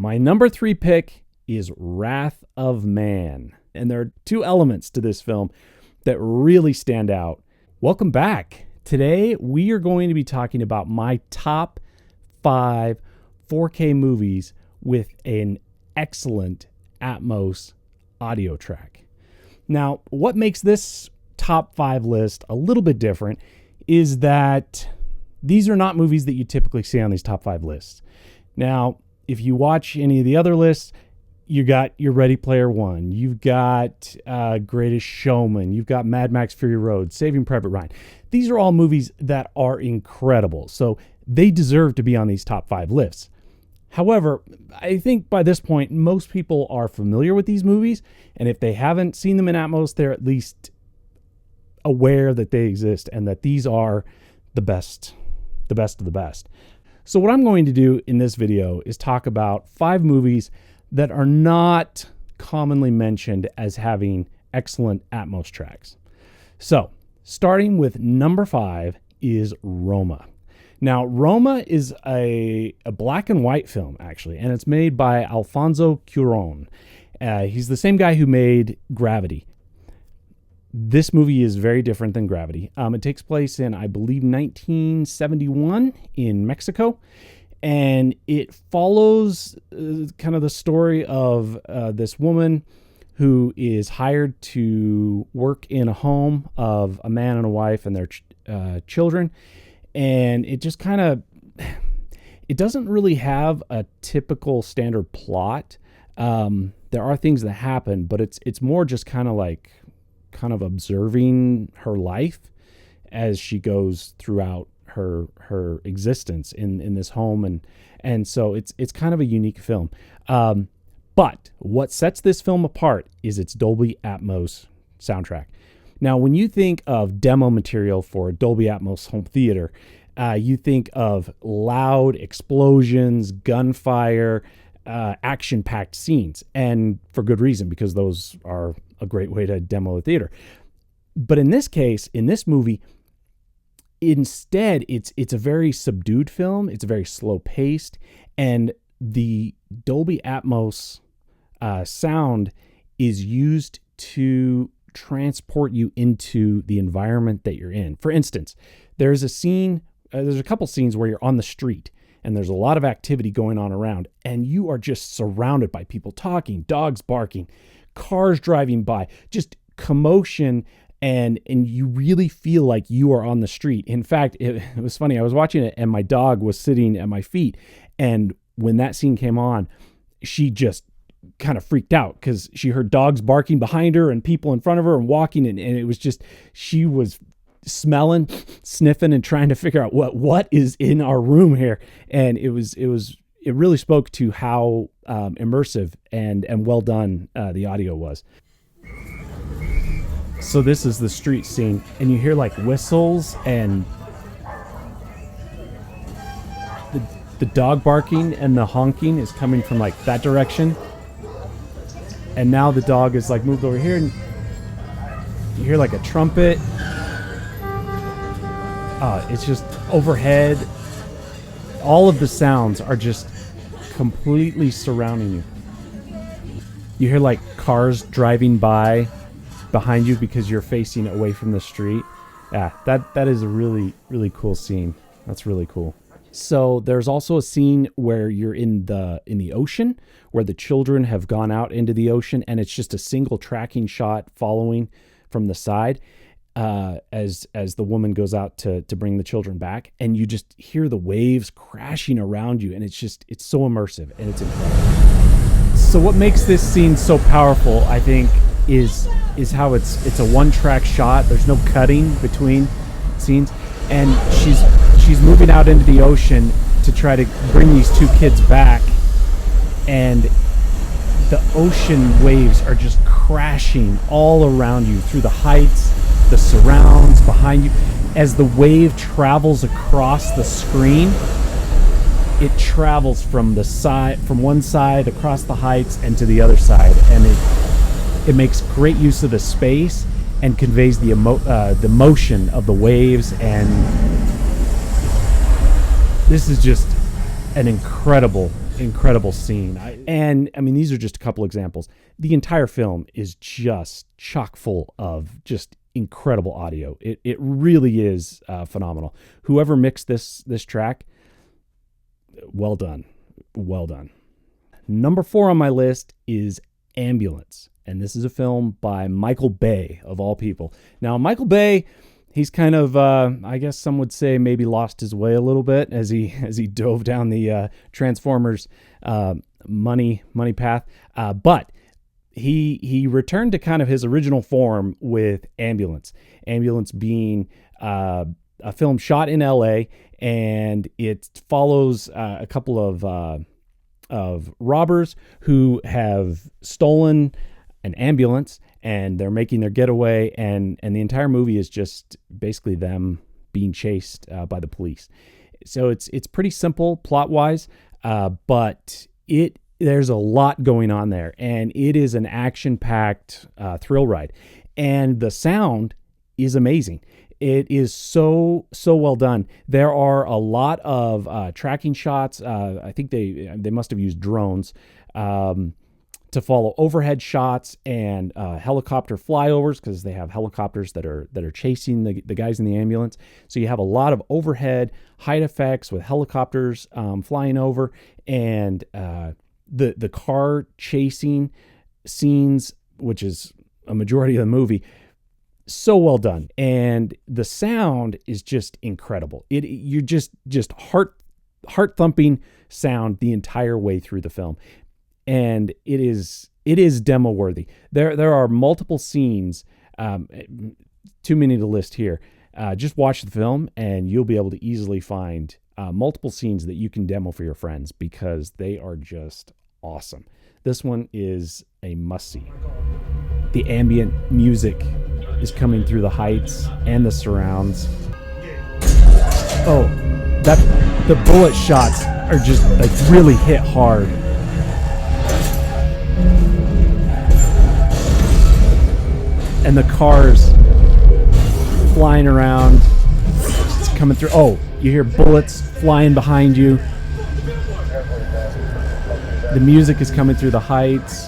my number 3 pick is Wrath of Man. And there are 2 elements to this film that really stand out. Welcome back. Today, we are going to be talking about my top 5 4K movies with an excellent Atmos audio track. Now, what makes this top 5 list a little bit different is that these are not movies that you typically see on these top 5 lists. Now, if you watch any of the other lists, you got your Ready Player One, you've got Greatest Showman, you've got Mad Max Fury Road, Saving Private Ryan. These are all movies that are incredible, so they deserve to be on these top 5 lists. However, I think by this point, most people are familiar with these movies, and if they haven't seen them in Atmos, they're at least aware that they exist and that these are the best of the best. So what I'm going to do in this video is talk about 5 movies that are not commonly mentioned as having excellent Atmos tracks. So, starting with number 5 is Roma. Now, Roma is a black and white film, actually, and it's made by Alfonso Cuarón. He's the same guy who made Gravity. This movie is very different than Gravity. It takes place in, I believe, 1971 in Mexico. And it follows kind of the story of this woman who is hired to work in a home of a man and a wife and their children. And it just kind of, it doesn't really have a typical standard plot. There are things that happen, but it's more just kind of observing her life as she goes throughout her existence in this home, and so it's kind of a unique film. But what sets this film apart is its Dolby Atmos soundtrack. Now, when you think of demo material for a Dolby Atmos home theater, you think of loud explosions, gunfire, action-packed scenes, and for good reason, because those are a great way to demo a theater. But in this case, in this movie, instead, it's a very subdued film. It's very slow paced, and the Dolby Atmos sound is used to transport you into the environment that you're in. For instance, there's a couple scenes where you're on the street and there's a lot of activity going on around, and you are just surrounded by people talking, dogs barking, cars driving by, just commotion. And you really feel like you are on the street. In fact, it was funny. I was watching it and my dog was sitting at my feet. And when that scene came on, she just kind of freaked out because she heard dogs barking behind her and people in front of her and walking. And it was just, she was smelling, sniffing, and trying to figure out what is in our room here. And it really spoke to how immersive and well done the audio was. So this is the street scene, and you hear like whistles and the dog barking and the honking is coming from like that direction. And now the dog is like moved over here, and you hear like a trumpet. It's just overhead. All of the sounds are just completely surrounding you. You hear like cars driving by behind you because you're facing away from the street. Yeah, that is a really, really cool scene. That's really cool. So there's also a scene where you're in the ocean, where the children have gone out into the ocean, and it's just a single tracking shot following from the side as the woman goes out to bring the children back, and you just hear the waves crashing around you, and it's so immersive and it's incredible. So what makes this scene so powerful, I think, is how it's a one-track shot. There's no cutting between scenes, and she's moving out into the ocean to try to bring these 2 kids back, and the ocean waves are just crashing all around you through the heights, the surrounds behind you. As the wave travels across the screen, it travels from one side across the heights and to the other side, and it makes great use of the space and conveys the motion of the waves. And this is just an incredible incredible scene. I mean, these are just a couple examples. The entire film is just chock full of just incredible audio. It really is phenomenal. Whoever mixed this track, well done. Well done. Number 4 on my list is Ambulance. And this is a film by Michael Bay, of all people. Now, Michael Bay, he's kind of, I guess some would say, maybe lost his way a little bit as he dove down the Transformers money path. But he returned to kind of his original form with Ambulance. Ambulance being a film shot in L.A., and it follows a couple of robbers who have stolen an ambulance, and they're making their getaway, and the entire movie is just basically them being chased by the police. So it's pretty simple plot-wise, but there's a lot going on there, and it is an action-packed thrill ride, and the sound is amazing. It is so well done. There are a lot of tracking shots. I think they must have used drones to follow overhead shots and helicopter flyovers, because they have helicopters that are chasing the guys in the ambulance. So you have a lot of overhead height effects with helicopters flying over, and the car chasing scenes, which is a majority of the movie. So well done, and the sound is just incredible. You're just heart thumping sound the entire way through the film, and it is demo worthy. There are multiple scenes, too many to list here. Just watch the film, and you'll be able to easily find multiple scenes that you can demo for your friends, because they are just awesome. This one is a must-see. The ambient music is coming through the heights and the surrounds. Oh, the bullet shots are just like really hit hard. And the cars flying around. It's coming through. Oh, you hear bullets flying behind you. The music is coming through the heights.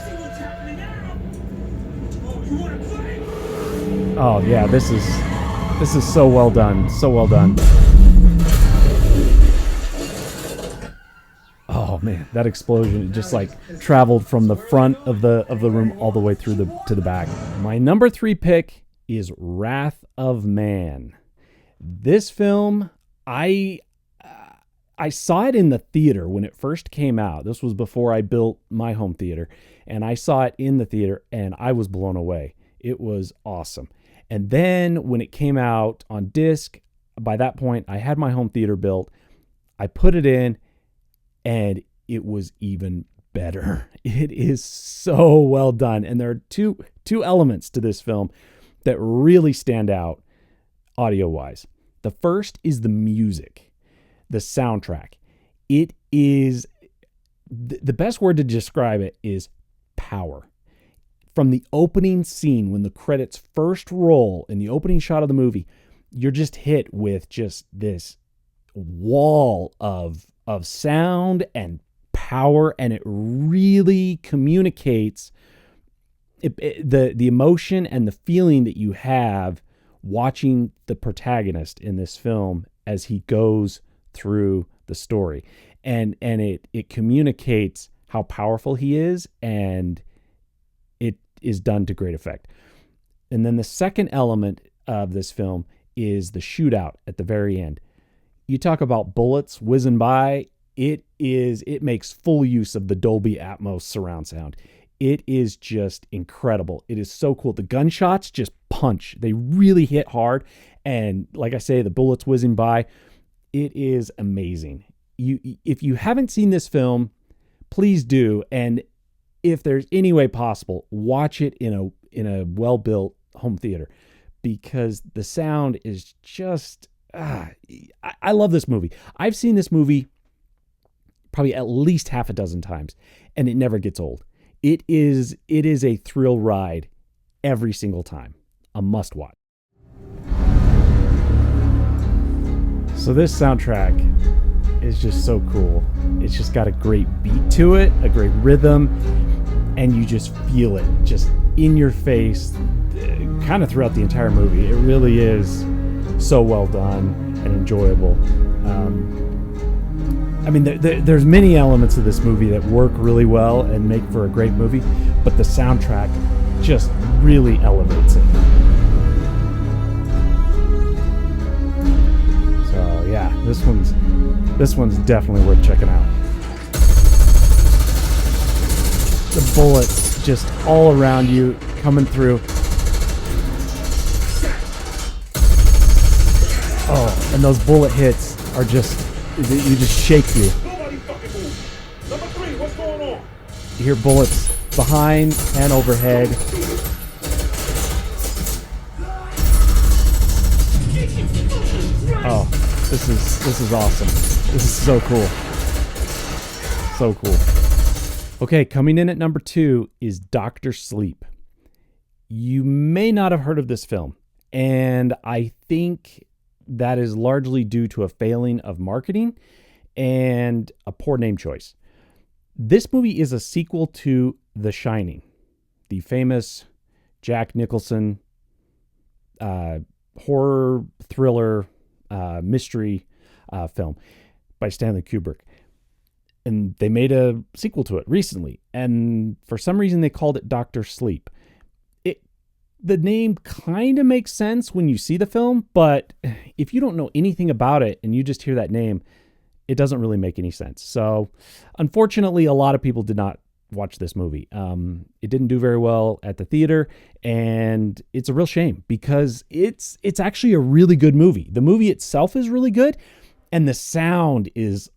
Oh yeah, this is so well done. So well done. Oh man, that explosion just like traveled from the front of the room all the way through to the back. My number 3 pick is Wrath of Man. This film, I saw it in the theater when it first came out. This was before I built my home theater, and I saw it in the theater, and I was blown away. It was awesome. And then when it came out on disc, by that point, I had my home theater built. I put it in, and it was even better. It is so well done. And there are two elements to this film that really stand out audio-wise. The first is the music, the soundtrack. It is, the best word to describe it is power. From the opening scene, when the credits first roll in the opening shot of the movie, you're just hit with just this wall of sound and power, and it really communicates the emotion and the feeling that you have watching the protagonist in this film as he goes through the story, and it communicates how powerful he is, and it is done to great effect. And then the second element of this film is the shootout at the very end. You talk about bullets whizzing by. It makes full use of the Dolby Atmos surround sound. It is just incredible. It is so cool. The gunshots just punch. They really hit hard. And like I say, the bullets whizzing by. It is amazing. If you haven't seen this film, please do. And if there's any way possible, watch it in a well-built home theater, because the sound is just, I love this movie. I've seen this movie probably at least half a dozen times, and it never gets old. It is a thrill ride every single time. A must watch. So this soundtrack is just so cool. It's just got a great beat to it, a great rhythm, and you just feel it just in your face kind of throughout the entire movie. It really is so well done and enjoyable. I mean, there's many elements of this movie that work really well and make for a great movie, but the soundtrack just really elevates it. So yeah, this one's definitely worth checking out. The bullets just all around you coming through. Oh, and those bullet hits are just, you just shake you. Nobody fucking move. Number 3, what's going on? You hear bullets behind and overhead. Oh, this is awesome. This is so cool. So cool. Okay, coming in at number 2 is Dr. Sleep. You may not have heard of this film, and I think that is largely due to a failing of marketing and a poor name choice. This movie is a sequel to The Shining, the famous Jack Nicholson horror thriller mystery film by Stanley Kubrick. And they made a sequel to it recently, and for some reason they called it Dr. Sleep. The name kind of makes sense when you see the film, but if you don't know anything about it and you just hear that name, it doesn't really make any sense. So unfortunately, a lot of people did not watch this movie. It didn't do very well at the theater, and it's a real shame because it's actually a really good movie. The movie itself is really good, and the sound is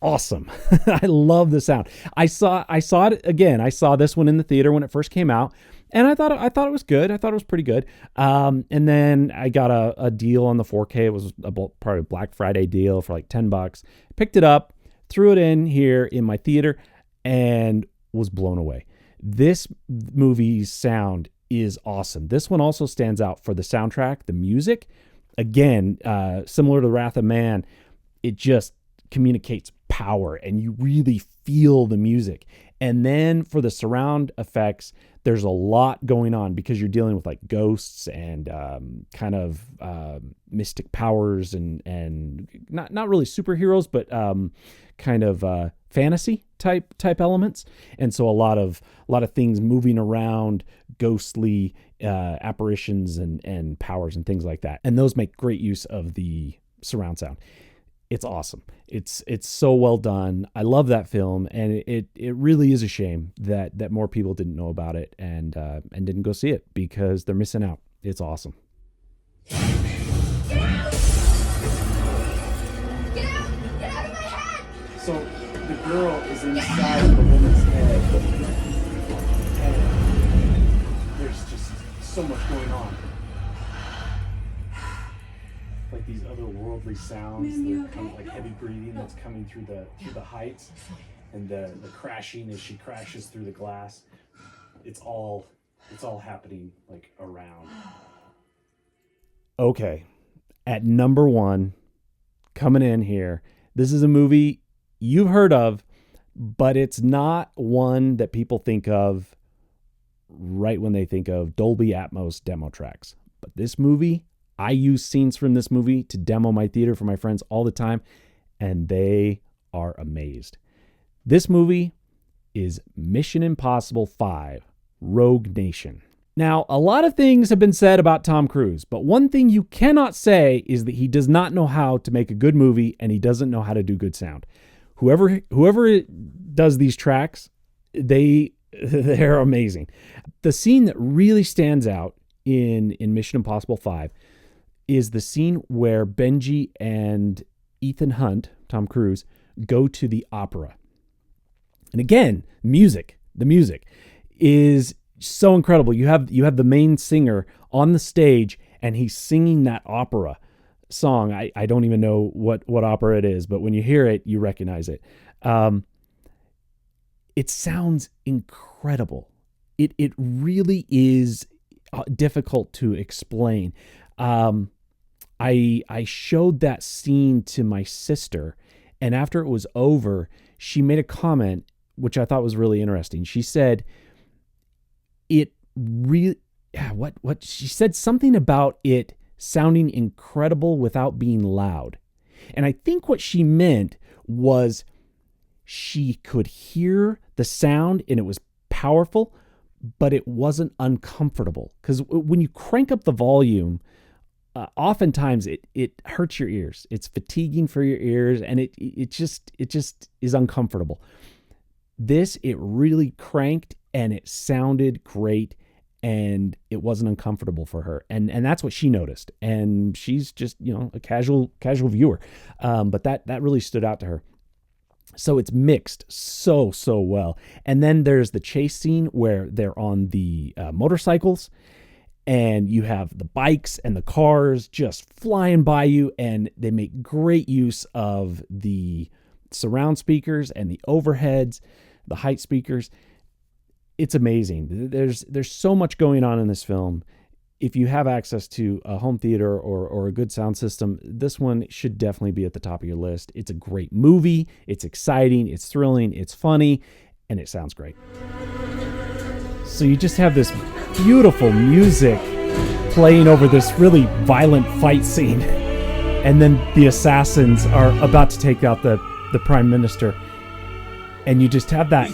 awesome. I love the sound. I saw it again. I saw this one in the theater when it first came out, and I thought it was good. I thought it was pretty good. And then I got a deal on the 4K. It was probably a Black Friday deal for like $10. Picked it up, threw it in here in my theater, and was blown away. This movie's sound is awesome. This one also stands out for the soundtrack, the music. Again, similar to Wrath of Man, it just communicates power and you really feel the music. And then for the surround effects, there's a lot going on because you're dealing with like ghosts and kind of mystic powers and not really superheroes, but kind of fantasy type elements. And so a lot of things moving around, ghostly apparitions and powers and things like that. And those make great use of the surround sound. It's awesome. It's so well done. I love that film, and it really is a shame that more people didn't know about it and didn't go see it because they're missing out. It's awesome. Get out! Get out! Get out of my head! So the girl is inside the woman's head, and there's just so much going on. Like these otherworldly sounds, they're kind of like heavy breathing that's coming through the heights, and the crashing as she crashes through the glass. It's all happening like around. Okay, at number 1, coming in here, this is a movie you've heard of, but it's not one that people think of right when they think of Dolby Atmos demo tracks. But this movie, I use scenes from this movie to demo my theater for my friends all the time, and they are amazed. This movie is Mission Impossible 5, Rogue Nation. Now, a lot of things have been said about Tom Cruise, but one thing you cannot say is that he does not know how to make a good movie, and he doesn't know how to do good sound. Whoever does these tracks, they're amazing. The scene that really stands out in Mission Impossible 5 is the scene where Benji and Ethan Hunt, Tom Cruise, go to the opera. And again, the music is so incredible. You have the main singer on the stage and he's singing that opera song. I don't even know what opera it is, but when you hear it, you recognize it. It sounds incredible. It really is difficult to explain. I showed that scene to my sister, And after it was over, she made a comment, which I thought was really interesting. She said, it really, what she said something about it sounding incredible without being loud. And I think what she meant was she could hear the sound and it was powerful, but it wasn't uncomfortable. Because when you crank up the volume, oftentimes it hurts your ears. It's fatiguing for your ears, and it just is uncomfortable. This, it really cranked and it sounded great, and it wasn't uncomfortable for her. And that's what she noticed. And she's just, a casual viewer. But that really stood out to her. So it's mixed so well. And then there's the chase scene where they're on the motorcycles, and you have the bikes and the cars just flying by you, and they make great use of the surround speakers and the overheads, the height speakers. It's amazing. There's so much going on in this film. If you have access to a home theater or a good sound system, this one should definitely be at the top of your list. It's a great movie. It's exciting. It's thrilling. It's funny. And it sounds great. So you just have this beautiful music playing over this really violent fight scene. And then the assassins are about to take out the Prime Minister. And you just have that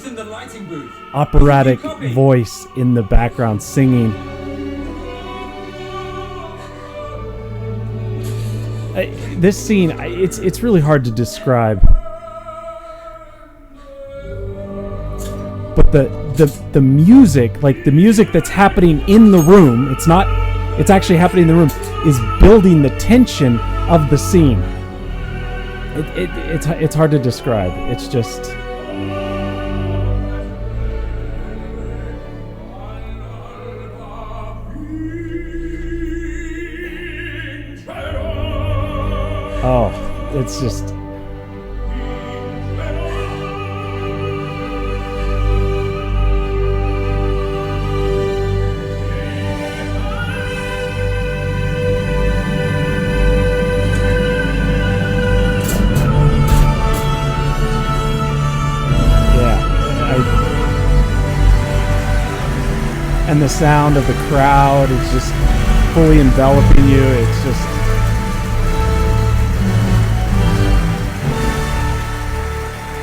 operatic voice in the background singing. This scene, it's really hard to describe. But the music, like the music that's happening in the room, it's actually happening in the room, is building the tension of the scene. It's hard to describe. It's just... Oh, it's just... And the sound of the crowd is just fully enveloping you. It's just...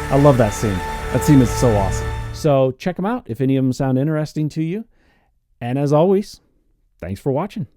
I love that scene. That scene is so awesome. So check them out if any of them sound interesting to you. And as always, thanks for watching.